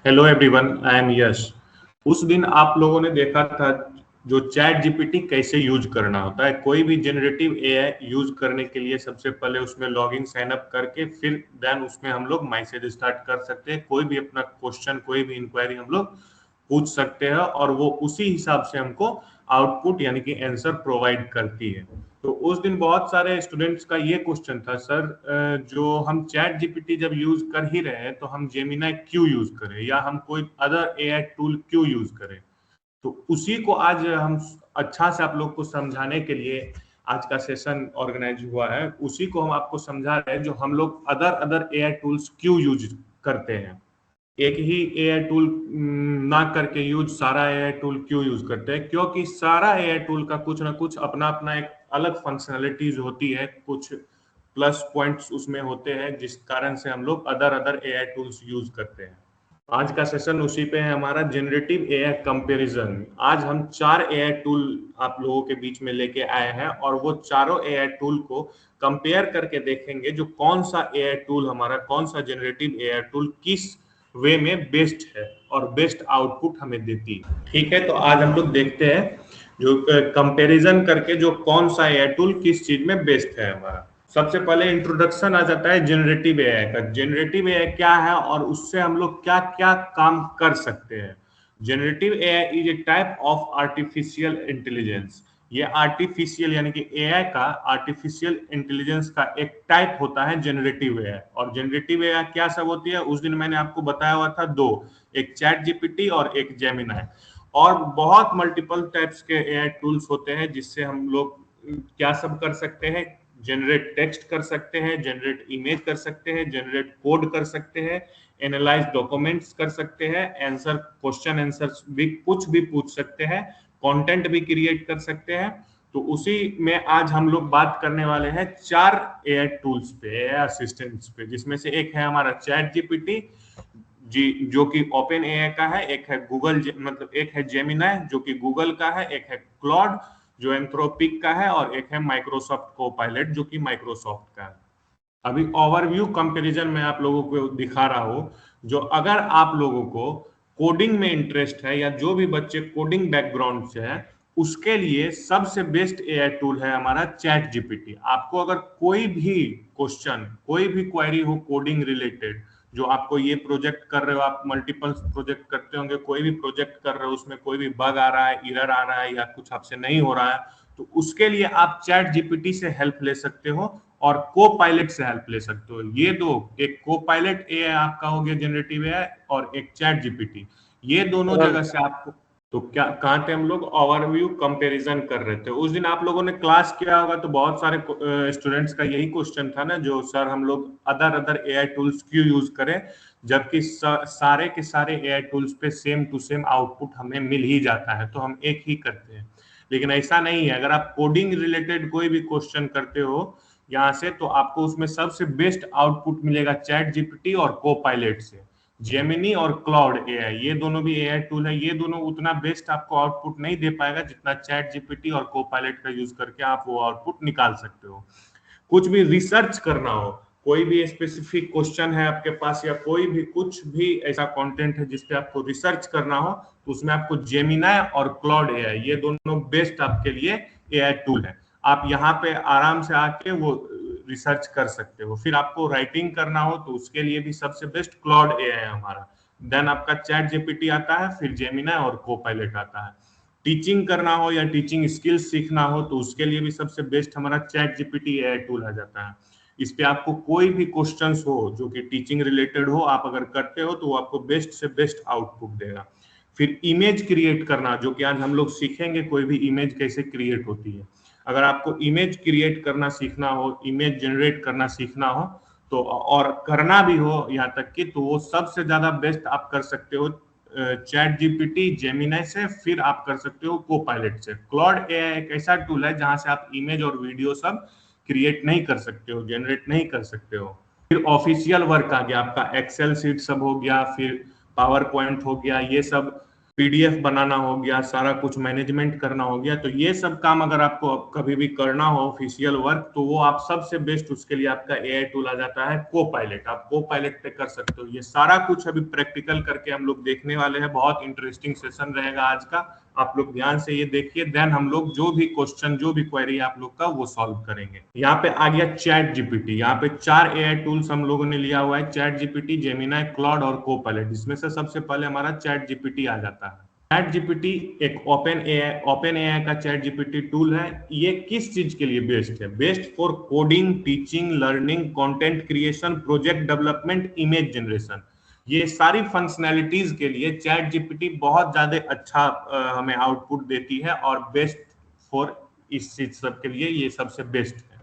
Hello everyone, I am यश। उस दिन आप लोगों ने देखा था जो चैट जीपीटी कैसे यूज करना होता है। कोई भी जनरेटिव एआई यूज करने के लिए सबसे पहले उसमें लॉगिन साइन अप करके फिर देन उसमें हम लोग मैसेज स्टार्ट कर सकते हैं। कोई भी अपना क्वेश्चन, कोई भी इंक्वायरी हम लोग पूछ सकते हैं और वो उसी हिसाब से हमको आउटपुट यानी कि आंसर प्रोवाइड करती है। तो उस दिन बहुत सारे स्टूडेंट्स का ये क्वेश्चन था, सर जो हम चैट जीपीटी जब यूज कर ही रहे हैं तो हम जेमिनाई क्यों यूज करें या हम कोई अदर एआई टूल क्यों यूज करें। तो उसी को आज हम अच्छा से आप लोग को समझाने के लिए आज का सेशन ऑर्गेनाइज हुआ है। उसी को हम आपको समझा रहे हैं जो हम लोग अदर अदर एआई टूल्स क्यों यूज करते हैं। एक ही एआई टूल ना करके यूज सारा एआई टूल क्यों यूज करते हैं, क्योंकि सारा एआई टूल का कुछ ना कुछ अपना अपना एक अलग फंक्शनलिटीज होती है, कुछ प्लस पॉइंट्स उसमें होते हैं जिस कारण से हम लोग other other AI tools use करते हैं। आज का सेशन उसी पे है हमारा, जनरेटिव एआई कंपैरिजन। आज हम चार एआई टूल आप लोगों के बीच में लेके आए हैं और वो चारों एआई टूल को कंपेयर करके देखेंगे जो कौन सा एआई टूल हमारा, कौन सा जनरेटिव एआई टूल किस वे में बेस्ट है और बेस्ट आउटपुट हमें देती है। ठीक है, तो आज हम लोग देखते हैं जो कंपैरिजन करके जो कौन सा एआई टूल किस चीज में बेस्ट है हमारा। सबसे पहले इंट्रोडक्शन आ जाता है जनरेटिव एआई का। जनरेटिव एआई क्या है और उससे हम लोग क्या क्या काम कर सकते हैं। Generative AI is a type of artificial intelligence. ये आर्टिफिशियल यानी कि एआई का आर्टिफिशियल इंटेलिजेंस का एक टाइप होता है जनरेटिव एआई। और जनरेटिव एआई क्या सब होती है, उस दिन मैंने आपको बताया हुआ था दो, एक चैट जीपीटी और एक जेमिनाई। और बहुत मल्टीपल टाइप्स के एआई टूल्स होते हैं जिससे हम लोग क्या सब कर सकते हैं। जनरेट टेक्स्ट कर सकते हैं, जनरेट इमेज कर सकते हैं, जनरेट कोड कर सकते हैं, एनालाइज डॉक्यूमेंट्स कर सकते हैं, आंसर क्वेश्चन आंसर भी कुछ भी पूछ सकते हैं, कंटेंट भी क्रिएट कर सकते हैं। तो उसी में आज हम लोग बात करने वाले हैं चार एआई टूल्स पे, एआई असिस्टेंट्स पे, जिसमें से एक है हमारा चैट जीपीटी जी जो कि ओपन एआई का है, एक है गूगल मतलब एक है जेमिनाई जो कि गूगल का है, एक है क्लॉड जो एंथ्रोपिक का है और एक है माइक्रोसॉफ्ट कोपायलट जो कि माइक्रोसॉफ्ट का है। अभी ओवरव्यू कंपैरिजन में आप लोगों को दिखा रहा हूं। जो अगर आप लोगों को कोडिंग में इंटरेस्ट है या जो भी बच्चे कोडिंग बैकग्राउंड से है उसके लिए सबसे बेस्ट एआई टूल है हमारा चैट जीपीटी। आपको अगर कोई भी क्वेश्चन, कोई भी क्वेरी हो कोडिंग रिलेटेड, जो आपको ये प्रोजेक्ट कर रहे हो, आप मल्टीपल प्रोजेक्ट करते होंगे, कोई भी प्रोजेक्ट कर रहे हो उसमें कोई भी बग आ रहा है, एरर आ रहा है या कुछ आपसे नहीं हो रहा है, तो उसके लिए आप चैट जीपीटी से हेल्प ले सकते हो और को पायलट से हेल्प ले सकते हो। ये दो, एक को पायलट एआई आपका हो गया जनरेटिव एआई और एक चैट जीपीटी, ये दोनों जगह से आपको। तो क्या कहाँ थे हम लोग, ओवरव्यू कंपैरिजन कर रहे थे। उस दिन आप लोगों ने क्लास किया होगा तो बहुत सारे स्टूडेंट्स का यही क्वेश्चन था ना, जो सर हम लोग अदर अदर एआई टूल्स क्यों यूज करें जबकि सारे के सारे एआई टूल्स पे सेम टू सेम आउटपुट हमें मिल ही जाता है, तो हम एक ही करते हैं। लेकिन ऐसा नहीं है, अगर आप कोडिंग रिलेटेड कोई भी क्वेश्चन करते हो यहाँ से तो आपको उसमें सबसे बेस्ट आउटपुट मिलेगा चैट जीपीटी और को पायलट से। जेमिनी और क्लाउड एआई ये दोनों भी एआई टूल है, ये दोनों उतना बेस्ट आपको आउटपुट नहीं दे पाएगा जितना चैट जीपीटी और को पायलट का यूज करके आप वो आउटपुट निकाल सकते हो। कुछ भी रिसर्च करना हो, कोई भी स्पेसिफिक क्वेश्चन है आपके पास या कोई भी कुछ भी ऐसा कंटेंट है जिसपे आपको रिसर्च करना हो, तो उसमें आपको जेमिनाई और क्लाउड एआई ये दोनों बेस्ट आपके लिए एआई टूल है। आप यहाँ पे आराम से आके वो रिसर्च कर सकते हो। फिर आपको राइटिंग करना हो तो उसके लिए भी सबसे बेस्ट क्लाउड एआई है हमारा। देन आपका चैट जीपीटी आता है, फिर जेमिनाई और को पायलट आता है। टीचिंग करना हो या टीचिंग स्किल्स सीखना हो तो उसके लिए भी सबसे बेस्ट हमारा चैट जीपीटी एआई टूल आ जाता है। इस पे आपको कोई भी क्वेश्चंस हो जो कि टीचिंग रिलेटेड हो, आप अगर करते हो तो वो आपको बेस्ट से बेस्ट आउटपुट देगा। फिर इमेज क्रिएट करना, जो कि आज हम लोग सीखेंगे कोई भी इमेज कैसे क्रिएट होती है। अगर आपको इमेज क्रिएट करना सीखना हो, इमेज जनरेट करना सीखना हो तो और करना भी हो यहाँ तक कि, तो वो सबसे ज्यादा बेस्ट आप कर सकते हो चैट जीपीटी जेमिनाई से, फिर आप कर सकते हो को पायलट से। क्लॉड एआई एक ऐसा टूल है जहां से आप इमेज और वीडियो सब क्रिएट नहीं कर सकते हो, जनरेट नहीं कर सकते हो। फिर ऑफिशियल वर्क आ गया आपका, एक्सेल सीट सब हो गया, फिर पावर पॉइंट हो गया, ये सब पीडीएफ बनाना हो गया, सारा कुछ मैनेजमेंट करना हो गया। तो ये सब काम अगर आपको कभी भी करना हो ऑफिशियल वर्क, तो वो आप सबसे बेस्ट उसके लिए आपका एआई टूल आ जाता है कोपायलट। आप कोपायलट पे कर सकते हो ये सारा कुछ। अभी प्रैक्टिकल करके हम लोग देखने वाले हैं, बहुत इंटरेस्टिंग सेशन रहेगा आज का। आप लोग ध्यान से ये देखिए, देन हम लोग जो भी क्वेश्चन, जो भी क्वेरी आप लोग का, वो सॉल्व करेंगे। यहाँ पे आ गया चैट जीपीटी। यहाँ पे 4 एआई टूल्स हम लोगों ने लिया हुआ है, चैट जीपीटी, जेमिनाई, क्लॉड और कोपायलट। इसमें से सबसे पहले हमारा चैट जीपीटी आ जाता है। चैट जीपीटी एक ओपन एआई का चैट जीपीटी टूल है। ये किस चीज के लिए बेस्ट है? Best for coding, teaching, learning, content creation, project development, image generation. ये सारी फंक्शनैलिटीज के लिए चैट जीपीटी बहुत ज्यादा अच्छा हमें आउटपुट देती है, और बेस्ट फॉर इस चीज सब के लिए ये सबसे बेस्ट है।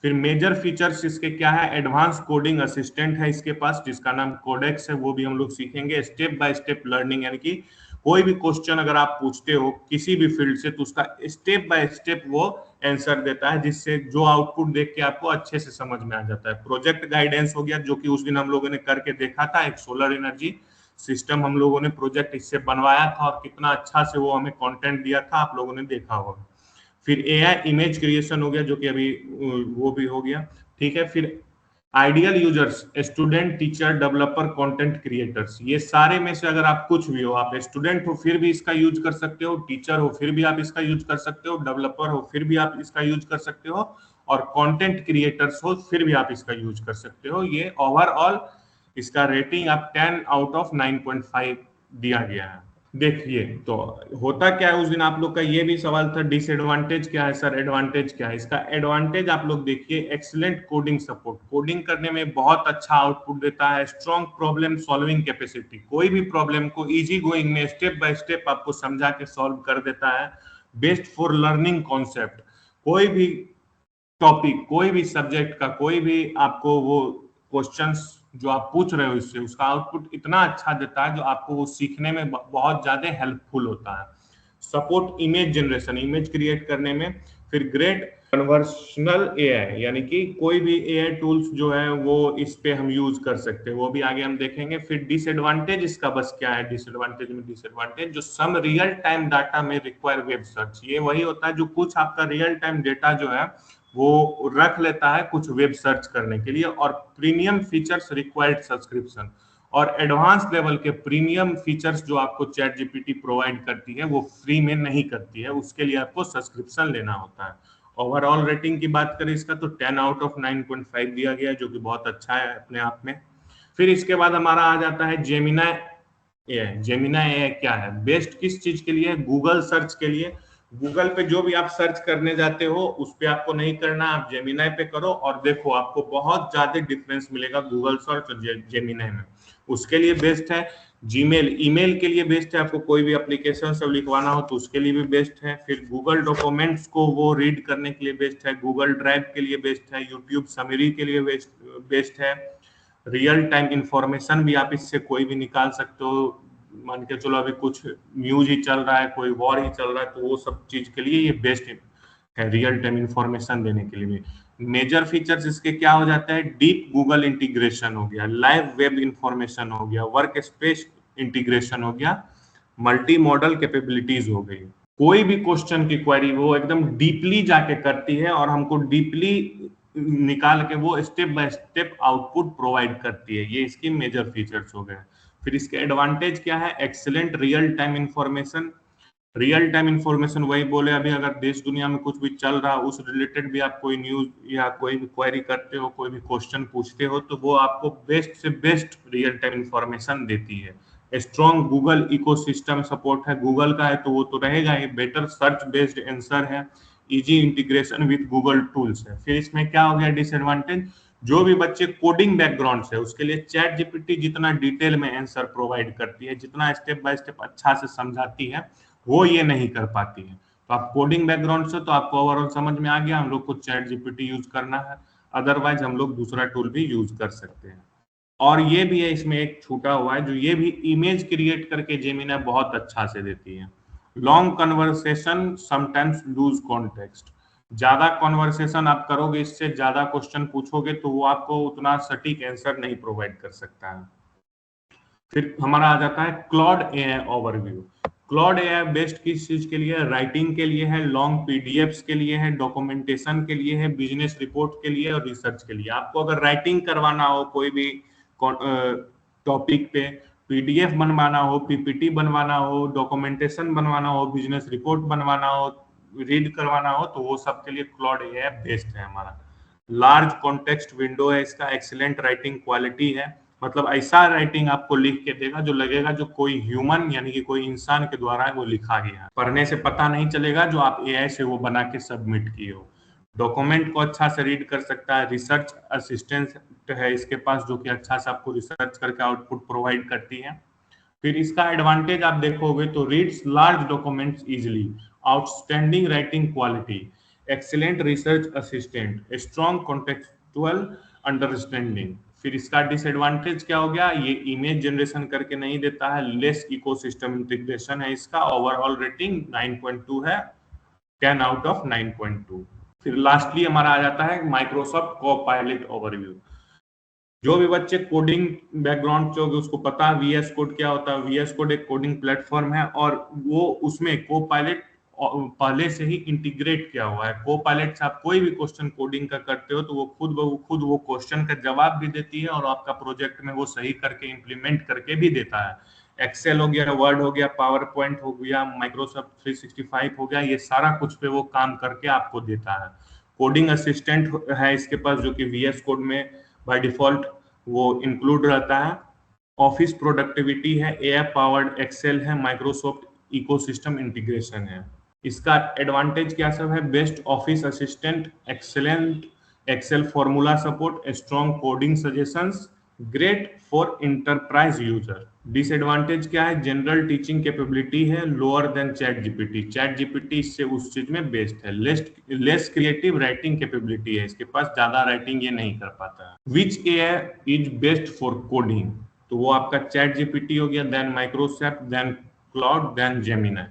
फिर मेजर फीचर्स इसके क्या है? एडवांस कोडिंग असिस्टेंट है इसके पास, जिसका नाम कोडेक्स है, वो भी हम लोग सीखेंगे। स्टेप बाय स्टेप लर्निंग, यानी कि कोई भी क्वेश्चन अगर आप पूछते हो किसी भी फील्ड से, तो उसका स्टेप बाय स्टेप वो आंसर देता है, जिससे जो आउटपुट देख के आपको अच्छे से समझ में आ जाता है। प्रोजेक्ट गाइडेंस हो गया, जो कि उस दिन हम लोगों ने करके देखा था, एक सोलर एनर्जी सिस्टम हम लोगों ने प्रोजेक्ट इससे बनवाया था, और कितना अच्छा से वो हमें कंटेंट दिया था, आप लोगों ने देखा होगा। फिर एआई इमेज क्रिएशन हो गया, जो कि अभी वो भी हो गया, ठीक है। फिर ideal users, student, teacher, developer, content creators. ये सारे में से अगर आप कुछ भी हो, आप स्टूडेंट हो फिर भी इसका यूज कर सकते हो, टीचर हो फिर भी आप इसका यूज कर सकते हो, डेवलपर हो फिर भी आप इसका यूज कर सकते हो, और कंटेंट क्रिएटर्स हो फिर भी आप इसका यूज कर सकते हो। ये ओवरऑल इसका रेटिंग आप 10 आउट ऑफ 9.5 दिया गया है। देखिए, तो होता क्या है, उस दिन आप लोग का ये भी सवाल था, डिसएडवांटेज क्या है सर, एडवांटेज क्या है? इसका एडवांटेज आप लोग देखिए, एक्सीलेंट कोडिंग सपोर्ट, कोडिंग करने में बहुत अच्छा आउटपुट देता है। स्ट्रॉन्ग प्रॉब्लम सॉल्विंग कैपेसिटी, कोई भी प्रॉब्लम को इजी गोइंग में स्टेप बाय स्टेप आपको समझा के सॉल्व कर देता है। बेस्ट फॉर लर्निंग कॉन्सेप्ट, कोई भी टॉपिक, कोई भी सब्जेक्ट का कोई भी आपको वो क्वेश्चंस जो आप पूछ रहे हो इससे, उसका आउटपुट इतना अच्छा देता है जो आपको वो सीखने में बहुत ज्यादा हेल्पफुल होता है। Support image generation, image create करने में। फिर ग्रेट कन्वर्सनल एआई, यानी कि कोई भी एआई टूल्स जो है वो इस पे हम यूज कर सकते हैं, वो भी आगे हम देखेंगे। फिर डिसएडवांटेज इसका बस क्या है? डिसएडवांटेज जो सम रियल टाइम डाटा में रिक्वायर वेब सर्च, ये वही होता है जो कुछ आपका रियल टाइम डेटा जो है वो रख लेता है कुछ वेब सर्च करने के लिए। और प्रीमियम फीचर्स रिक्वायर्ड सब्सक्रिप्शन, और एडवांस लेवल के प्रीमियम फीचर्स जो आपको चैट जीपीटी प्रोवाइड करती है वो फ्री में नहीं करती है, उसके लिए आपको सब्सक्रिप्शन लेना होता है। ओवरऑल रेटिंग की बात करें इसका, तो 10 आउट ऑफ 9.5 दिया गया है, जो कि बहुत अच्छा है अपने आप में। फिर इसके बाद हमारा आ जाता है जेमिना एआई। जेमिना एआई क्या है? बेस्ट किस चीज के लिए? गूगल सर्च के लिए। गूगल पे जो भी आप सर्च करने जाते हो उस पे आपको नहीं करना, आप जेमिनाई पे करो और देखो आपको बहुत ज्यादा डिफरेंस मिलेगा गूगल सर्च और जेमिनाई में। उसके लिए बेस्ट है। जीमेल, ईमेल के लिए बेस्ट है, आपको कोई भी एप्लीकेशन सब लिखवाना हो तो उसके लिए भी बेस्ट है। फिर गूगल डॉक्यूमेंट्स को वो रीड करने के लिए बेस्ट है। गूगल ड्राइव के लिए बेस्ट है। यूट्यूब समरी के लिए बेस्ट है। रियल टाइम इंफॉर्मेशन भी आप इससे कोई भी निकाल सकते हो। मान के चलो अभी कुछ न्यूज ही चल रहा है, कोई वॉर ही चल रहा है, तो वो सब चीज के लिए ये बेस्ट है, रियल टाइम इंफॉर्मेशन देने के लिए भी। मेजर फीचर्स इसके क्या हो जाता है? डीप गूगल इंटीग्रेशन हो गया, लाइव वेब इंफॉर्मेशन हो गया, वर्क स्पेस इंटीग्रेशन हो गया, मल्टी मॉडल कैपेबिलिटीज हो गई। कोई भी क्वेश्चन की क्वेरी वो एकदम डीपली जाके करती है और हमको डीपली निकाल के वो step by step output provide करती है। ये इसकी मेजर फीचर्स हो गए। फिर इसके एडवांटेज क्या है? Excellent real time information. Real time information वही बोले, अभी अगर देश दुनिया में कुछ भी चल रहा है उस रिलेटेड भी आप कोई न्यूज या कोई भी क्वेरी करते हो, कोई भी क्वेश्चन पूछते हो, तो वो आपको बेस्ट से बेस्ट रियल टाइम इंफॉर्मेशन देती है। स्ट्रॉन्ग गूगल इकोसिस्टम सपोर्ट है, गूगल का है तो वो तो रहेगा ही। बेटर सर्च बेस्ड आंसर है। Easy integration with Google tools है। फिर इसमें क्या हो गया डिसएडवांटेज? जो भी बच्चे कोडिंग बैकग्राउंड से, उसके लिए चैट जीपीटी जितना डिटेल में आंसर प्रोवाइड करती है, जितना स्टेप बाय स्टेप अच्छा से समझाती है, वो ये नहीं कर पाती है। तो आप कोडिंग बैकग्राउंड से, तो आपको ओवरऑल समझ में आ गया हम लोग को चैट जीपीटी यूज करना है, अदरवाइज हम लोग दूसरा टूल भी यूज कर सकते हैं। और ये भी है इसमें एक छूटा हुआ है, जो ये भी इमेज क्रिएट करके जेमिनी बहुत अच्छा से देती है। Long conversation sometimes lose context, ज्यादा कॉन्वर्सेशन आप करोगे, इससे ज्यादा क्वेश्चन पूछोगे, तो वो आपको उतना सटीक आंसर नहीं प्रोवाइड कर सकता है। फिर हमारा आ जाता है Claude AI overview. Claude AI best किस चीज के लिए है? राइटिंग के लिए है, लॉन्ग पीडीएफ्स के लिए है, डॉक्यूमेंटेशन के लिए है, बिजनेस रिपोर्ट के लिए और रिसर्च के लिए। आपको अगर राइटिंग करवाना हो कोई भी टॉपिक पे, पीडीएफ बनवाना हो, पीपीटी बनवाना हो, डॉक्यूमेंटेशन बनवाना हो, बिजनेस रिपोर्ट बनवाना हो, रीड करवाना हो, तो वो सब के लिए क्लॉड एआई बेस्ट है हमारा। लार्ज कॉन्टेक्स्ट विंडो है इसका, एक्सीलेंट राइटिंग क्वालिटी है, मतलब ऐसा राइटिंग आपको लिख के देगा जो लगेगा जो कोई ह्यूमन यानी कि कोई इंसान के द्वारा वो लिखा गया है। पढ़ने से पता नहीं चलेगा जो आप एआई से वो बना के सबमिट किए हो। डॉक्यूमेंट को अच्छा से रीड कर सकता है। रिसर्च असिस्टेंट है इसके पास जो कि अच्छा से आपको रिसर्च करके आउटपुट प्रोवाइड करती है। फिर इसका एडवांटेज आप देखोगे तो reads large documents easily, outstanding writing quality, excellent research assistant, strong contextual understanding. फिर इसका डिसएडवांटेज क्या हो गया? ये इमेज जनरेशन करके नहीं देता है, लेस इकोसिस्टम इंटीग्रेशन है इसका। ओवरऑल रेटिंग 9.2 है, 10 आउट ऑफ 9.2। फिर लास्टली हमारा आ जाता है माइक्रोसॉफ्ट कोपायलट ओवरव्यू। जो भी बच्चे कोडिंग बैकग्राउंड से होंगे उसको पता है वीएस कोड क्या होता है। वीएस कोड एक कोडिंग प्लेटफॉर्म है और वो उसमें कोपायलट पहले से ही इंटीग्रेट किया हुआ है। कोपायलट से आप कोई भी क्वेश्चन कोडिंग का करते हो तो वो खुद वो क्वेश्चन का जवाब भी देती है और आपका प्रोजेक्ट में वो सही करके इम्प्लीमेंट करके भी देता है। एक्सेल हो गया, वर्ड हो गया, पावर पॉइंट हो गया, माइक्रोसॉफ्ट 365 हो गया, ये सारा कुछ पे वो काम करके आपको देता है। कोडिंग असिस्टेंट है इसके पास जो कि वीएस कोड में बाय डिफॉल्ट वो इंक्लूड रहता है। ऑफिस प्रोडक्टिविटी है, एआई पावर्ड एक्सेल है, माइक्रोसॉफ्ट इकोसिस्टम इंटीग्रेशन है। इसका एडवांटेज क्या सब है? Best office assistant, excellent Excel formula support, strong coding suggestions, great for enterprise user. Disadvantage क्या है? जनरल टीचिंग कैपेबिलिटी है, lower than ChatGPT. ChatGPT इससे उस चीज में बेस्ट है। लेस क्रिएटिव राइटिंग कैपेबिलिटी है इसके पास, ज्यादा राइटिंग ये नहीं कर पाता है। Which AI is best for coding? तो वो आपका चैट जीपीटी हो गया, then Microsoft, then Claude, then Gemini.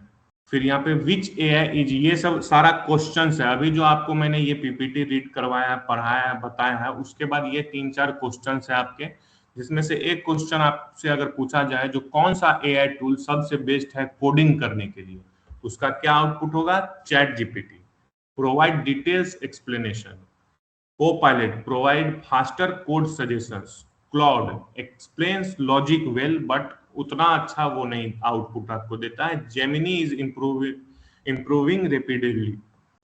फिर यहाँ पे विच एआई इज, ये सब सारा क्वेश्चंस है। अभी जो आपको मैंने ये पीपीटी रीड करवाया है, पढ़ाया है, बताया है, उसके बाद ये 3-4 क्वेश्चंस है आपके, जिसमें से एक क्वेश्चन आपसे अगर पूछा जाए जो कौन सा एआई टूल सबसे बेस्ट है कोडिंग करने के लिए, उसका क्या आउटपुट होगा? Chat GPT provide details explanation, Copilot provide faster code suggestions, cloud explains logic well but उतना अच्छा वो नहीं आउटपुट आपको देता है। Gemini is improving rapidly.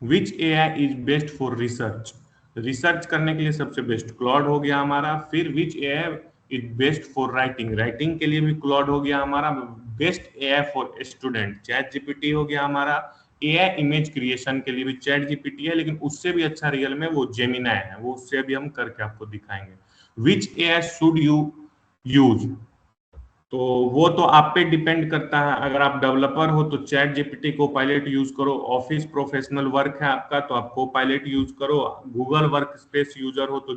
Which AI is best for research? Research करने के लिए सबसे बेस्ट क्लाउड हो गया हमारा। फिर which AI is best for writing? Writing के लिए भी क्लाउड हो गया हमारा। Best AI for student ChatGPT हो गया हमारा। एआई इमेज क्रिएशन के लिए भी चैट जीपीटी है, लेकिन उससे भी अच्छा रियल में वो जेमिनी है, वो उससे भी हम करके आपको दिखाएंगे। विच एआई शुड यू यूज? तो वो तो आप पे डिपेंड करता है। अगर आप डेवलपर हो तो चैट जीपीटी को पायलट यूज करो। ऑफिस प्रोफेशनल वर्क है आपका तो आप को पायलट यूज करो। गूगल वर्क स्पेस यूजर हो तो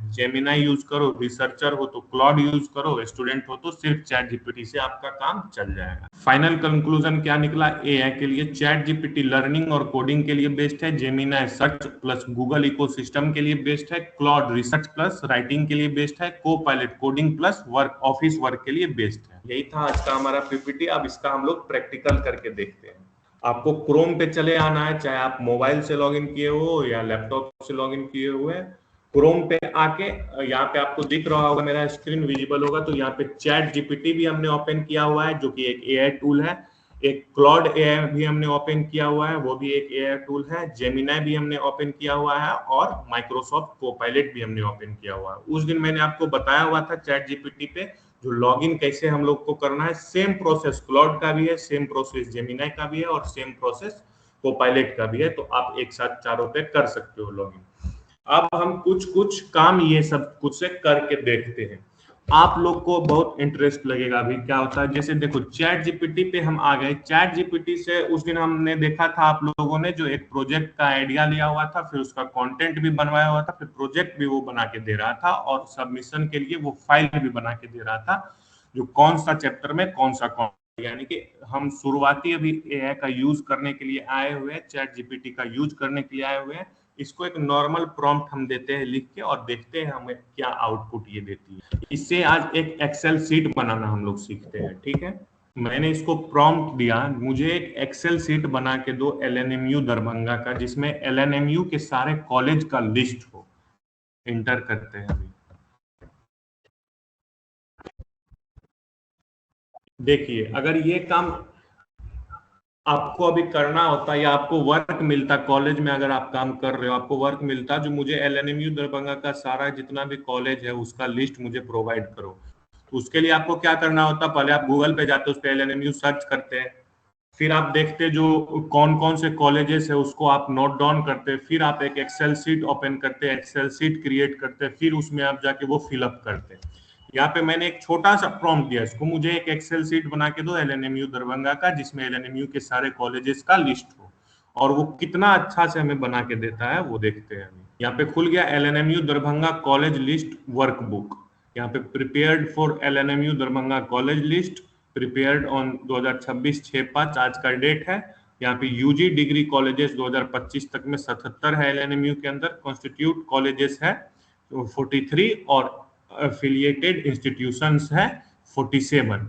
जेमिनी यूज करो। रिसर्चर हो तो क्लाउड यूज करो। स्टूडेंट हो तो सिर्फ चैट जीपीटी से आपका काम चल जाएगा। फाइनल कंक्लूजन क्या निकला? एआई के लिए चैट जीपीटी लर्निंग और कोडिंग के लिए बेस्ट है। Gemini search plus Google ecosystem के लिए बेस्ट है। क्लाउड रिसर्च प्लस राइटिंग के लिए बेस्ट है। को pilot coding plus work office work के लिए बेस्ट है। यही था आज का हमारा पीपीटी। अब इसका हम लोग प्रैक्टिकल करके देखते हैं। आपको क्रोम पे चले आना है, चाहे आप मोबाइल से लॉगिन किए हो या लैपटॉप से लॉगिन किए हुए। क्रोम पे आके यहाँ पे आपको दिख रहा होगा, मेरा स्क्रीन विजिबल होगा, तो यहाँ पे चैट जीपीटी भी हमने ओपन किया हुआ है जो कि एक एआई टूल है। एक क्लाउड एआई भी हमने ओपन किया हुआ है, वो भी एक एआई टूल है। जेमिनी भी हमने ओपन किया हुआ है और माइक्रोसॉफ्ट कोपायलट भी हमने ओपन किया हुआ है। उस दिन मैंने आपको बताया हुआ था चैट जीपीटी पे जो लॉगिन कैसे हम लोग को करना है। सेम प्रोसेस क्लाउड का भी है, सेम प्रोसेस जेमिनी का भी है और सेम प्रोसेस कोपायलट का भी है। तो आप एक साथ चारों पे कर सकते हो लॉगिन। अब हम कुछ कुछ काम ये सब कुछ से करके देखते हैं। आप लोग को बहुत इंटरेस्ट लगेगा। अभी क्या होता है, जैसे देखो चैट जीपीटी पे हम आ गए। चैट जीपीटी से उस दिन हमने देखा था आप लोगों ने जो एक प्रोजेक्ट का आइडिया लिया हुआ था, फिर उसका कंटेंट भी बनवाया हुआ था, फिर प्रोजेक्ट भी वो बना के दे रहा था और सबमिशन के लिए वो फाइल भी बना के दे रहा था जो कौन सा चैप्टर में कौन सा कौन। यानी कि हम शुरुआती अभी एआई का यूज करने के लिए आए हुए हैं, चैट जीपीटी का यूज करने के लिए आए हुए हैं। इसको एक नॉर्मल प्रॉम्प्ट हम देते हैं लिख के और देखते हैं हमें क्या आउटपुट ये देती है। इससे आज एक एक्सेल शीट बनाना हम लोग सीखते हैं, ठीक है। मैंने इसको प्रॉम्प्ट दिया, मुझे एक एक्सेल सीट बना के दो एलएनएमयू दरभंगा का, जिसमें एलएनएमयू के सारे कॉलेज का लिस्ट हो। इंटर करते हैं अभी। देखिए, अगर ये काम आपको अभी करना होता या आपको वर्क मिलता कॉलेज में, अगर आप काम कर रहे हो आपको वर्क मिलता जो मुझे एलएनएमयू दरभंगा का सारा जितना भी कॉलेज है उसका लिस्ट मुझे प्रोवाइड करो, तो उसके लिए आपको क्या करना होता, पहले आप गूगल पे जाते, उस पर एलएनएमयू सर्च करते हैं, फिर आप देखते जो कौन कौन से कॉलेजेस है उसको आप नोट डाउन करते, फिर आप एक एक्सेल सीट ओपन करते, एक्सेल सीट क्रिएट करते, फिर उसमें आप जाके वो फिलअप करते। यहाँ पे मैंने एक छोटा सा प्रॉम्प्ट दिया इसको, मुझे एक एक्सेल सीट बना के दो एलएनएमयू दरभंगा का, जिसमें एलएनएमयू के सारे कॉलेजेस का लिस्ट हो, और वो कितना अच्छा से हमें बना के देता है वो देखते हैं। यहाँ पे खुल गया LNMU Darbhanga college list workbook. यहाँ पे prepared for LNMU Darbhanga college list, prepared on 2026/6/5 आज का डेट है। यहाँ पे यूजी डिग्री कॉलेजेस 2025 तक में 77 है एलएनएमयू के अंदर, कॉन्स्टिट्यूट कॉलेजेस है 43 और एफिलिएटेड इंस्टीट्यूशंस है 47।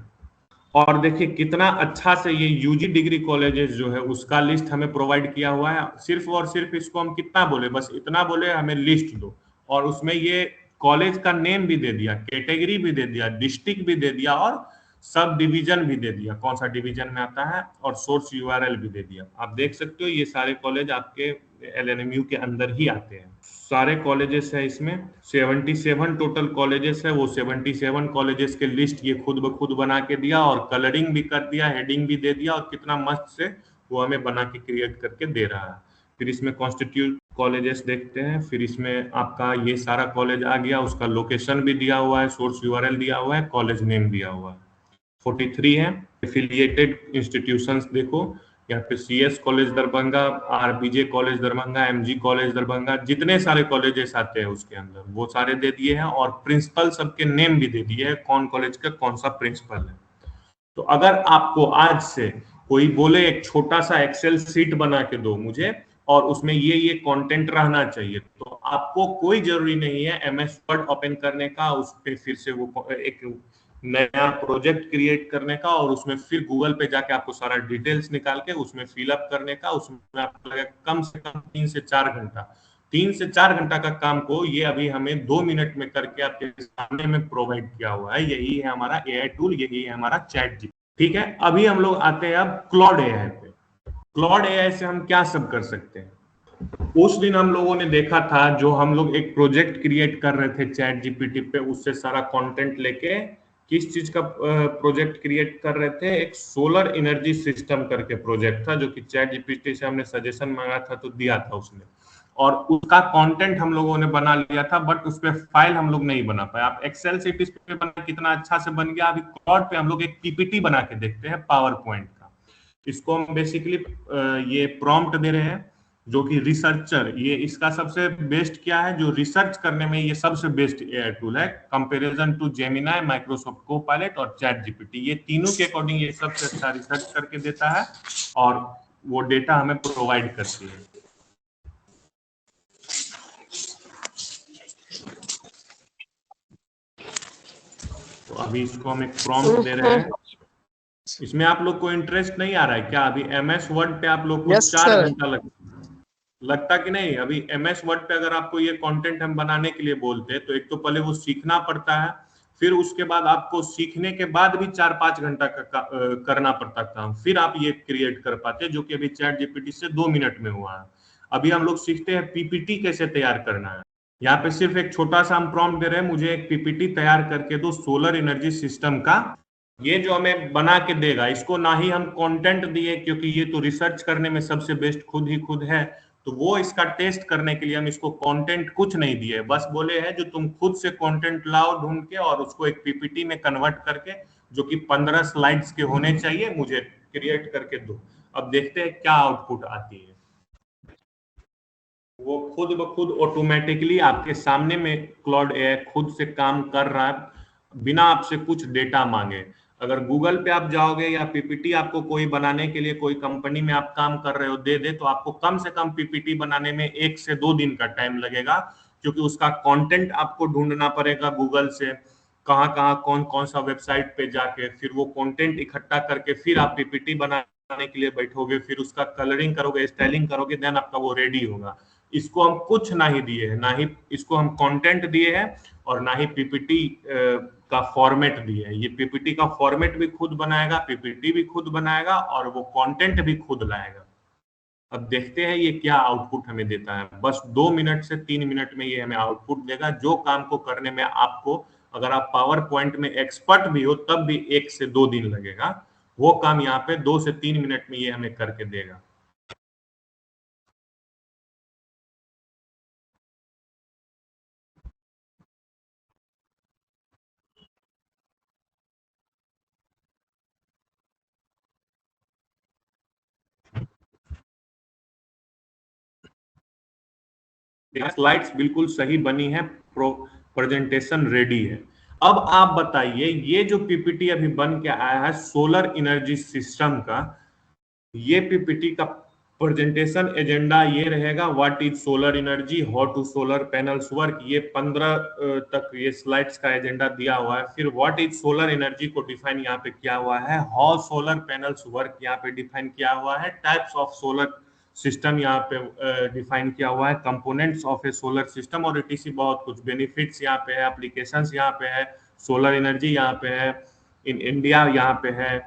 और देखिए कितना अच्छा से ये यूजी डिग्री कॉलेजेस जो है उसका लिस्ट हमें प्रोवाइड किया हुआ है। सिर्फ और सिर्फ इसको हम कितना बोले, बस इतना बोले हमें लिस्ट दो, और उसमें ये कॉलेज का नेम भी दे दिया, कैटेगरी भी दे दिया, डिस्ट्रिक्ट भी दे दिया, और सब डिवीजन भी दे दिया, कौन सा डिवीजन में आता है, और सोर्स यूआरएल भी दे दिया। आप देख सकते हो ये सारे कॉलेज आपके एलएनएमयू के अंदर ही आते हैं। सारे कॉलेजेस है इसमें, 77 टोटल कॉलेजेस है, वो 77 कॉलेजेस के लिस्ट ये खुद ब खुद बना के दिया, और कलरिंग भी कर दिया, हेडिंग भी दे दिया, और कितना मस्त से वो हमें बना के क्रिएट करके दे रहा है। फिर इसमें कॉन्स्टिट्यूट कॉलेजेस देखते हैं, फिर इसमें आपका ये सारा कॉलेज आ गया, उसका लोकेशन भी दिया हुआ है, सोर्स यूआरएल दिया हुआ है, कॉलेज नेम दिया हुआ है। 43 है। एफिलिएटेड इंस्टीट्यूशंस देखो, यहाँ पे CS college Darbhanga, RBJ college Darbhanga, MG college Darbhanga, जितने सारे कॉलेजेस आते हैं उसके अंदर वो सारे दे दिए हैं, और प्रिंसिपल सबके नेम भी दे दिए हैं, कौन कॉलेज का कौन सा प्रिंसिपल है। तो अगर आपको आज से कोई बोले एक छोटा सा एक्सेल सीट बना के दो मुझे, और उसमें ये कंटेंट रहना चाहिए, तो आपको कोई जरूरी नहीं है एमएस वर्ड ओपन करने का, उस पर फिर से वो एक नया प्रोजेक्ट क्रिएट करने का, और उसमें फिर गूगल पे जाके आपको सारा डिटेल्स निकाल के उसमें फिलअप करने का। उसमें आपको लगेगा कम से कम 3 से 4 घंटा। 3 से 4 घंटा का काम को ये अभी हमें 2 मिनट में करके आपके सामने में प्रोवाइड किया हुआ है। यही है हमारा एआई टूल, यही है हमारा चैट जी। ठीक है, अभी हम लोग आते हैं अब क्लॉड एआई पे। क्लॉड एआई से हम क्या सब कर सकते हैं। उस दिन हम लोगों ने देखा था, जो हम लोग एक प्रोजेक्ट क्रिएट कर रहे थे चैट जीपीटी पे, उससे सारा कंटेंट लेके किस चीज का प्रोजेक्ट क्रिएट कर रहे थे, एक सोलर एनर्जी सिस्टम करके प्रोजेक्ट था, जो कि चैट जीपीटी से हमने सजेशन मांगा था तो दिया था उसने, और उसका कंटेंट हम लोगों ने बना लिया था, बट उस पर फाइल हम लोग नहीं बना पाए। आप एक्सेल सीट इस पे बना, कितना अच्छा से बन गया। अभी क्लॉड पे हम लोग एक पीपीटी बना के देखते हैं पावर पॉइंट का। इसको हम बेसिकली ये प्रॉम्प्ट दे रहे हैं, जो कि रिसर्चर, ये इसका सबसे बेस्ट क्या है, जो रिसर्च करने में ये सबसे बेस्ट एआई टूल है comparison to Gemini, Microsoft Copilot और चैट जीपीटी। ये तीनों के अकॉर्डिंग ये सबसे अच्छा रिसर्च करके देता है, और वो डेटा हमें प्रोवाइड करती है। तो अभी इसको हम एक प्रॉम्प्ट दे रहे हैं। इसमें आप लोग को इंटरेस्ट नहीं आ रहा है क्या? अभी एमएस वर्ड पे आप लोग को 4 घंटा लगता कि नहीं? अभी एमएस वर्ड पे अगर आपको ये कंटेंट हम बनाने के लिए बोलते हैं, तो एक तो पहले वो सीखना पड़ता है, फिर उसके बाद आपको सीखने के बाद भी 4-5 घंटा करना पड़ता काम, फिर आप ये क्रिएट कर पाते, जो कि अभी चैट जीपीटी से 2 मिनट में हुआ है। अभी हम लोग सीखते हैं पीपीटी कैसे तैयार करना है। यहाँ पे सिर्फ एक छोटा सा हम प्रॉम्प्ट दे रहे हैं, मुझे एक पीपीटी तैयार करके दो सोलर एनर्जी सिस्टम का। ये जो हमें बना के देगा, इसको ना ही हम कंटेंट दिए, क्योंकि ये तो रिसर्च करने में सबसे बेस्ट खुद है, तो वो इसका टेस्ट करने के लिए हम इसको कंटेंट कुछ नहीं दिए, बस बोले हैं जो तुम खुद से कंटेंट लाओ ढूंढ के, और उसको एक पीपीटी में कन्वर्ट करके, जो कि 15 स्लाइड्स के होने चाहिए, मुझे क्रिएट करके दो। अब देखते हैं क्या आउटपुट आती है। वो खुद ब खुद ऑटोमेटिकली आपके सामने में क्लॉड एआई खुद से काम कर रहा है, बिना आपसे कुछ डेटा मांगे। अगर गूगल पे आप जाओगे, या पीपीटी आपको कोई बनाने के लिए कोई कंपनी में आप काम कर रहे हो दे दे, तो आपको कम से कम पीपीटी बनाने में 1 से 2 दिन का टाइम लगेगा, क्योंकि उसका कंटेंट आपको ढूंढना पड़ेगा गूगल से, कहाँ कहाँ कौन कौन सा वेबसाइट पे जाके फिर वो कंटेंट इकट्ठा करके फिर आप पीपीटी बनाने के लिए बैठोगे, फिर उसका कलरिंग करोगे, स्टाइलिंग करोगे, देन आपका वो रेडी होगा। इसको हम कुछ ना ही दिए हैं, ना ही इसको हम कंटेंट दिए हैं और ना ही पीपीटी का फॉर्मेट दिए है। ये पीपीटी का फॉर्मेट भी खुद बनाएगा, पीपीटी भी खुद बनाएगा और वो कंटेंट भी खुद लाएगा। अब देखते हैं ये क्या आउटपुट हमें देता है। बस 2 मिनट से 3 मिनट में ये हमें आउटपुट देगा, जो काम को करने में आपको, अगर आप पावर पॉइंट में एक्सपर्ट भी हो तब भी 1 से 2 दिन लगेगा, वो काम यहाँ पे 2 से 3 मिनट में ये हमें करके देगा। स्लाइड्स बिल्कुल सही बनी है, प्रेजेंटेशन रेडी है। अब आप बताइए, ये जो पीपीटी अभी बन के आया है सोलर एनर्जी सिस्टम का, ये पीपीटी का प्रेजेंटेशन एजेंडा ये रहेगा, what is solar energy, how to solar panels work, ये 15 तक ये स्लाइड्स का एजेंडा दिया हुआ है। फिर व्हाट इज सोलर एनर्जी को डिफाइन यहाँ पे किया हुआ है, हाउ सोलर पैनल्स वर्क यहाँ पे डिफाइन किया हुआ है, टाइप्स ऑफ सोलर सिस्टम यहाँ पे डिफाइन किया हुआ है, components of A solar system और इटीसी बहुत कुछ, बेनिफिट्स यहाँ पे है, एप्लीकेशंस यहाँ पे है, सोलर एनर्जी यहाँ पे है, इन इंडिया यहाँ पे है,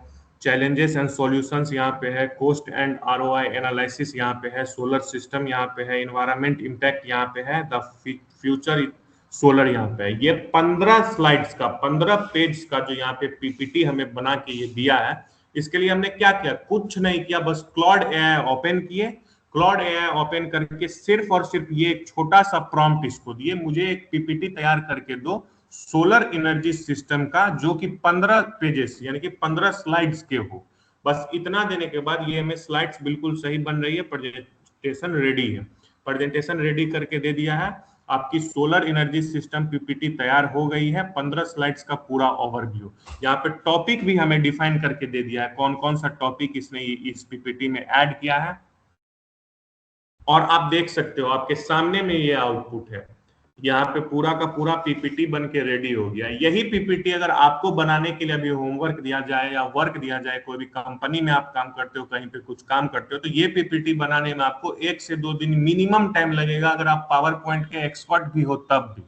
चैलेंजेस एंड सॉल्यूशंस यहाँ पे है, कॉस्ट एंड आरओआई एनालिसिस यहाँ पे है, सोलर सिस्टम यहाँ पे है, इन्वायरमेंट इम्पैक्ट यहाँ पे है, द फ्यूचर सोलर यहाँ पे है। ये 15 स्लाइड्स का 15 पेज का जो यहाँ पे पीपीटी हमें बना के ये दिया है, इसके लिए हमने क्या किया, कुछ नहीं किया, बस क्लॉड एआई ओपन किए, क्लॉड एआई ओपन करके सिर्फ और सिर्फ ये एक छोटा सा प्रॉम्प्ट इसको दिए, मुझे एक पीपीटी तैयार करके दो सोलर एनर्जी सिस्टम का जो कि 15 पेजेस यानी कि 15 स्लाइड्स के हो। बस इतना देने के बाद ये हमें स्लाइड्स बिल्कुल सही बन रही है, प्रेजेंटेशन रेडी है, प्रेजेंटेशन रेडी करके दे दिया है। आपकी सोलर एनर्जी सिस्टम पीपीटी तैयार हो गई है, 15 स्लाइड्स का पूरा ओवरव्यू। यहाँ पे टॉपिक भी हमें डिफाइन करके दे दिया है, कौन कौन सा टॉपिक इसने इस पीपीटी में ऐड किया है। और आप देख सकते हो आपके सामने में ये आउटपुट है, यहाँ पे पूरा का पूरा पीपीटी बन के रेडी हो गया। यही पीपीटी अगर आपको बनाने के लिए अभी होमवर्क दिया जाए या वर्क दिया जाए, कोई भी कंपनी में आप काम करते हो, कहीं पे कुछ काम करते हो, तो ये पीपीटी बनाने में आपको 1 से 2 दिन मिनिमम टाइम लगेगा, अगर आप पावर पॉइंट के एक्सपर्ट भी हो तब भी,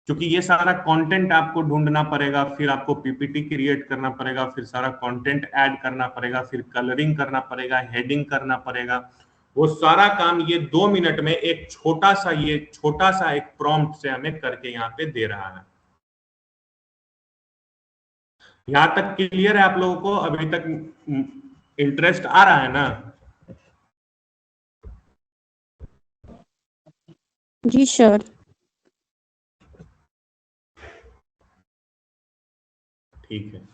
क्योंकि ये सारा कंटेंट आपको ढूंढना पड़ेगा, फिर आपको पीपीटी क्रिएट करना पड़ेगा, फिर सारा कंटेंट ऐड करना पड़ेगा, फिर कलरिंग करना पड़ेगा, हेडिंग करना पड़ेगा। वो सारा काम ये 2 मिनट में एक छोटा सा एक प्रॉम्प्ट से हमें करके यहाँ पे दे रहा है। यहाँ तक क्लियर है आप लोगों को? अभी तक इंटरेस्ट आ रहा है ना? जी सर। ठीक है,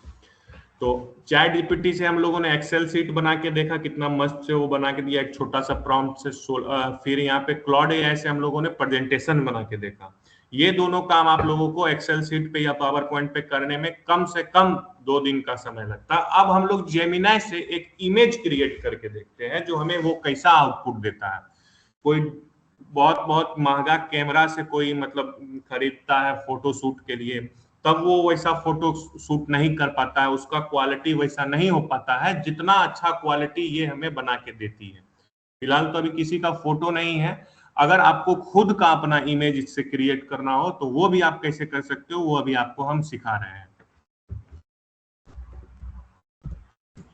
तो चैट जीपीटी से हम लोगों ने एक्सेल सीट बना के देखा, कितना मस्त से वो बना के दिया एक छोटा सा प्रॉम्प्ट से। फिर यहाँ पे क्लॉड एआई से हम लोगों ने प्रेजेंटेशन बना के देखा। ये दोनों काम आप लोगों को एक्सेल सीट पे या पावर पॉइंट पे करने में कम से कम 2 दिन का समय लगता है। अब हम लोग जेमिनाई से एक इमेज क्रिएट करके देखते हैं, जो हमें वो कैसा आउटपुट देता है। कोई बहुत बहुत महंगा कैमरा से कोई मतलब खरीदता है फोटो शूट के लिए, तब वो वैसा फोटो शूट नहीं कर पाता है, उसका क्वालिटी वैसा नहीं हो पाता है जितना अच्छा क्वालिटी ये हमें बना के देती है। फिलहाल तो अभी किसी का फोटो नहीं है, अगर आपको खुद का अपना इमेज इससे क्रिएट करना हो तो वो भी आप कैसे कर सकते हो, वो अभी आपको हम सिखा रहे हैं।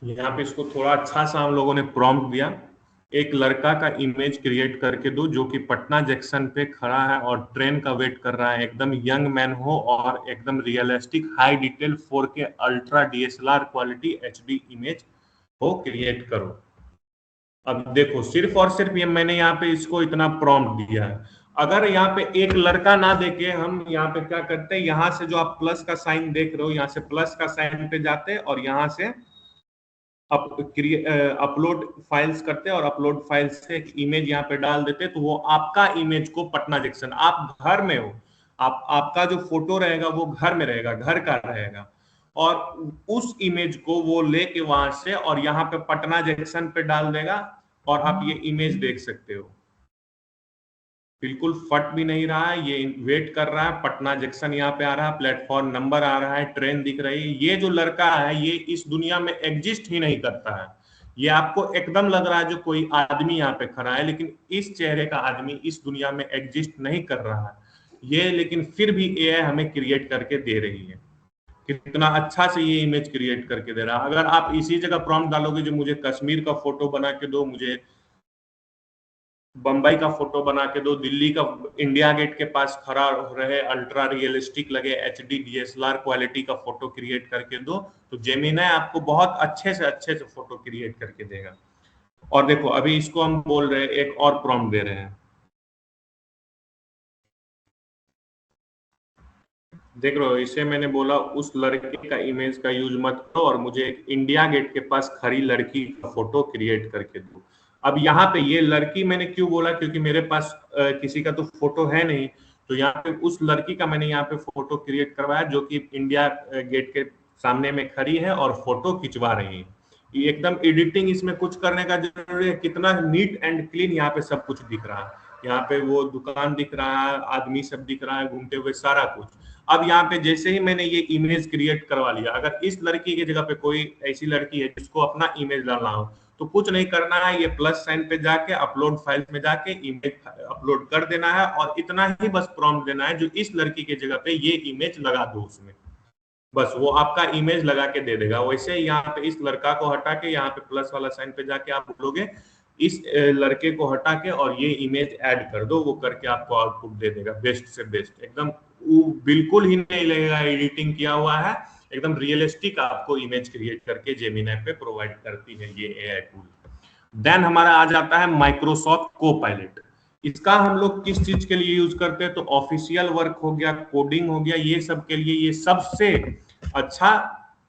यहाँ पे इसको थोड़ा अच्छा सा हम लोगों ने प्रॉम्प्ट दिया, एक लड़का का इमेज क्रिएट करके दो जो कि पटना जंक्शन पे खड़ा है और ट्रेन का वेट कर रहा है, एकदम यंग मैन हो और एकदम realistic high detail 4K ultra DSLR quality HD image हो, क्रिएट करो। अब देखो, सिर्फ और सिर्फ ये मैंने यहाँ पे इसको इतना प्रॉम्प्ट दिया है। अगर यहाँ पे एक लड़का ना देके हम यहाँ पे क्या करते हैं, यहाँ से जो आप प्लस का साइन देख रहे हो, यहाँ से प्लस का साइन पे जाते हैं और यहाँ से अपलोड फाइल्स करते हैं और अपलोड फाइल्स से एक इमेज यहाँ पे डाल देते हैं, तो वो आपका इमेज को पटना जंक्शन, आप घर में हो, आपका जो फोटो रहेगा वो घर में रहेगा, घर का रहेगा, और उस इमेज को वो लेके वहां से और यहाँ पे पटना जंक्शन पे डाल देगा और आप ये इमेज देख सकते हो। बिल्कुल फट भी नहीं रहा है, ये वेट कर रहा है, पटना जंक्शन यहाँ पे आ रहा है, प्लेटफॉर्म नंबर आ रहा है, ट्रेन दिख रही है। ये जो लड़का है ये इस दुनिया में एग्जिस्ट ही नहीं करता है। ये आपको एकदम लग रहा है जो कोई आदमी यहाँ पे खड़ा है, लेकिन इस चेहरे का आदमी इस दुनिया में एग्जिस्ट नहीं कर रहा है ये, लेकिन फिर भी एआई हमें क्रिएट करके दे रही है। कितना अच्छा से ये इमेज क्रिएट करके दे रहा है। अगर आप इसी जगह प्रॉम्प्ट डालोगे जो मुझे कश्मीर का फोटो बना के दो, मुझे बम्बई का फोटो बना के दो, दिल्ली का इंडिया गेट के पास खड़ा रहे, अल्ट्रा रियलिस्टिक लगे, एचडी डीएसएलआर क्वालिटी का फोटो क्रिएट करके दो, तो जेमिनी आपको बहुत अच्छे से फोटो क्रिएट करके देगा। और देखो अभी इसको हम बोल रहे हैं, एक और प्रॉम्प्ट दे रहे हैं, देख रहे हो, इसे मैंने बोला उस लड़के का इमेज का यूज मत करो और मुझे एक इंडिया गेट के पास खड़ी लड़की का फोटो क्रिएट करके दो। अब यहाँ पे ये लड़की मैंने क्यों बोला, क्योंकि मेरे पास किसी का तो फोटो है नहीं, तो यहाँ पे उस लड़की का मैंने यहाँ पे फोटो क्रिएट करवाया जो कि इंडिया गेट के सामने में खड़ी है और फोटो खिंचवा रही है। ये एकदम एडिटिंग इसमें कुछ करने का जरूरी है, कितना नीट एंड क्लीन यहाँ पे सब कुछ दिख रहा है। यहाँ पे वो दुकान दिख रहा है, आदमी सब दिख रहा है घूमते हुए, सारा कुछ। अब यहाँ पे जैसे ही मैंने ये इमेज क्रिएट करवा लिया, अगर इस लड़की की जगह पे कोई ऐसी लड़की है जिसको अपना इमेज डालना हो, तो कुछ नहीं करना है, ये प्लस साइन पे जाके अपलोड फाइल में जाके इमेज अपलोड कर देना है और इतना ही बस प्रॉम्प्ट देना है जो इस लड़की की जगह पे ये इमेज लगा दो उसमें, बस वो आपका इमेज लगा के दे देगा। वैसे यहाँ पे इस लड़का को हटा के यहाँ पे प्लस वाला साइन पे जाके आप बोलोगे इस लड़के को हटा के और ये इमेज ऐड कर दो, वो करके आपको आउटपुट दे देगा बेस्ट से बेस्ट एकदम। वो बिल्कुल ही नहीं लगेगा एडिटिंग किया हुआ है, एकदम रियलिस्टिक आपको इमेज क्रिएट करके जेमिनी पे प्रोवाइड करती है ये एआई टूल। देन हमारा आ जाता है माइक्रोसॉफ्ट को पायलट। इसका हम लोग किस चीज के लिए यूज करते हैं, तो ऑफिशियल वर्क हो गया, कोडिंग हो गया, ये सब के लिए ये सबसे अच्छा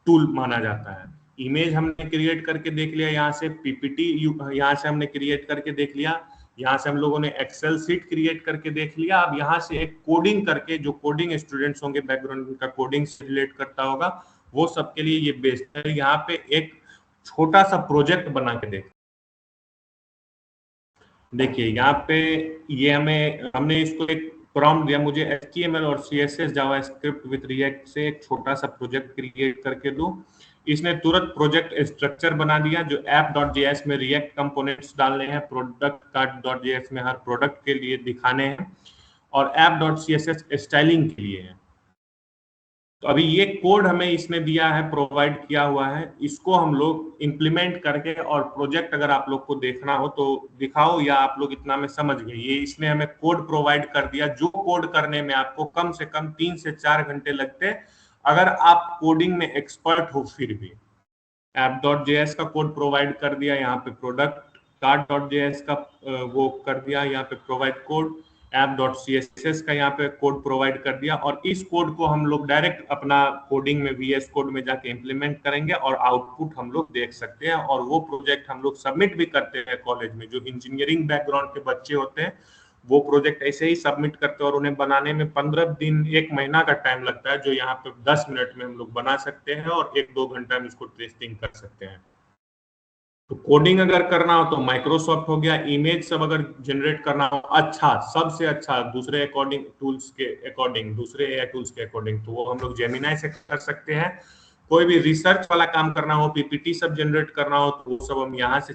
टूल माना जाता है। इमेज हमने क्रिएट करके देख लिया, यहाँ से पीपीटी यहाँ से हमने क्रिएट करके देख लिया, यहाँ से हम लोगों ने एक्सेल सीट क्रिएट करके देख लिया। अब यहाँ से एक कोडिंग करके, जो कोडिंग स्टूडेंट्स होंगे बैकग्राउंड का कोडिंग से रिलेट करता होगा, वो सबके लिए ये बेस्ट है। यहाँ पे एक छोटा सा प्रोजेक्ट बना के देखिए यहाँ पे ये हमने इसको एक प्रॉम्प्ट दिया, मुझे HTML और CSS जावास्क्रिप्ट विद रिएक्ट से एक छोटा सा प्रोजेक्ट क्रिएट करके दो। इसने तुरंत प्रोजेक्ट स्ट्रक्चर बना दिया जो app.js में रिएक्ट कंपोनेंट्स डालने हैं, प्रोडक्ट कार्ड.js में हर प्रोडक्ट के लिए दिखाने हैं और app.css स्टाइलिंग के लिए है। तो अभी ये कोड हमें इसने दिया है, प्रोवाइड किया हुआ है, इसको हम लोग इंप्लीमेंट करके, और प्रोजेक्ट अगर आप लोग को देखना हो तो दिखाओ, या आप लोग इतना में समझ गए, ये इसने हमें कोड प्रोवाइड कर दिया जो कोड करने में आपको कम से कम 3 से 4 घंटे लगते अगर आप कोडिंग में एक्सपर्ट हो। फिर भी app.js का कोड प्रोवाइड कर दिया, यहाँ पे प्रोडक्ट कार्ड.js का वो कर दिया, यहाँ पे प्रोवाइड कोड, app.css का यहाँ पे कोड प्रोवाइड कर दिया, और इस कोड को हम लोग डायरेक्ट अपना कोडिंग में VS कोड में जाके इम्प्लीमेंट करेंगे और आउटपुट हम लोग देख सकते हैं। और वो प्रोजेक्ट हम लोग सबमिट भी करते हैं कॉलेज में, जो इंजीनियरिंग बैकग्राउंड के बच्चे होते हैं वो प्रोजेक्ट ऐसे ही सबमिट करते हैं और उन्हें बनाने में 15 दिन 1 महीना का टाइम लगता है, जो यहाँ पे 10 मिनट में हम लोग बना सकते हैं और 1-2 घंटा में इसको टेस्टिंग कर सकते हैं। तो कोडिंग अगर करना हो तो माइक्रोसॉफ्ट हो गया, इमेज सब अगर जनरेट करना हो अच्छा, सबसे अच्छा दूसरे अकॉर्डिंग टूल्स के अकॉर्डिंग, दूसरे एआई टूल्स के अकॉर्डिंग, तो वो हम लोग जेमिनी से कर सकते हैं। कोई भी रिसर्च वाला काम करना हो, पीपीटी सब जनरेट करना हो, तो वो सब हम यहाँ से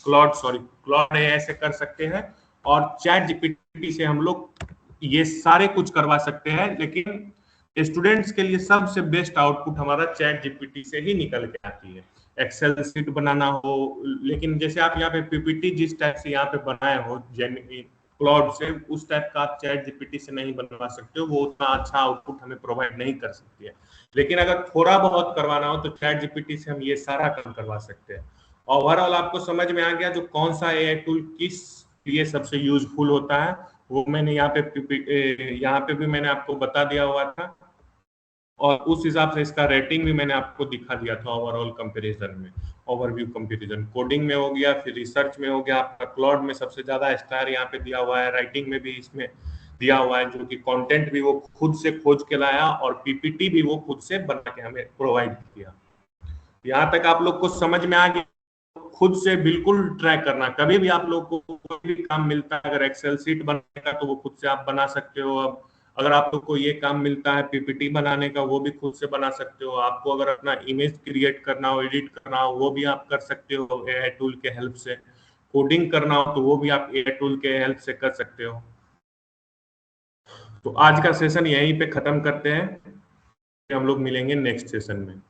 क्लॉड एआई से कर सकते हैं, और चैट जीपीटी से हम लोग ये सारे कुछ करवा सकते हैं। लेकिन स्टूडेंट्स के लिए सबसे बेस्ट आउटपुट हमारा चैट जीपीटी से ही निकल के आती है। एक्सेल शीट बनाना हो, लेकिन जैसे आप यहाँ पे पीपीटी जिस टाइप से यहाँ पे बनाए हो क्लाउड से, उस टाइप का आप चैट जीपीटी से नहीं बनवा सकते हो, वो उतना अच्छा आउटपुट हमें प्रोवाइड नहीं कर सकती है। लेकिन अगर थोड़ा बहुत करवाना हो तो चैट जीपीटी से हम ये सारा काम करवा सकते हैं। ओवरऑल आपको समझ में आ गया जो कौन सा एआई टूल किस लिए सबसे यूजफुल होता है, वो मैंने यहाँ पे भी मैंने आपको बता दिया हुआ था, और उस हिसाब से इसका रेटिंग भी मैंने आपको दिखा दिया था ओवरऑल कंपैरिजन में। ओवरव्यू कंपैरिजन कोडिंग में हो गया, फिर रिसर्च में हो गया, आपका क्लाउड में सबसे ज्यादा स्टार यहाँ पे दिया हुआ है, राइटिंग में भी इसमें दिया हुआ है, जो कि कंटेंट भी वो खुद से खोज के लाया और पीपीटी भी वो खुद से बना के हमें प्रोवाइड किया। यहाँ तक आप लोग को समझ में आ गया, खुद से बिल्कुल ट्राई करना। कभी भी आप लोग को कोई भी काम मिलता है, अगर एक्सेल शीट बनाने का तो वो खुद से आप बना सकते हो। अब अगर आप लोग को ये काम मिलता है पीपीटी बनाने का, वो भी खुद से बना सकते हो। आपको अगर अपना इमेज क्रिएट करना हो, एडिट करना हो, वो भी आप कर सकते हो एआई टूल के हेल्प से। कोडिंग करना हो तो वो भी आप एआई टूल के हेल्प से कर सकते हो। तो आज का सेशन यहीं पे खत्म करते हैं, हम लोग मिलेंगे नेक्स्ट सेशन में।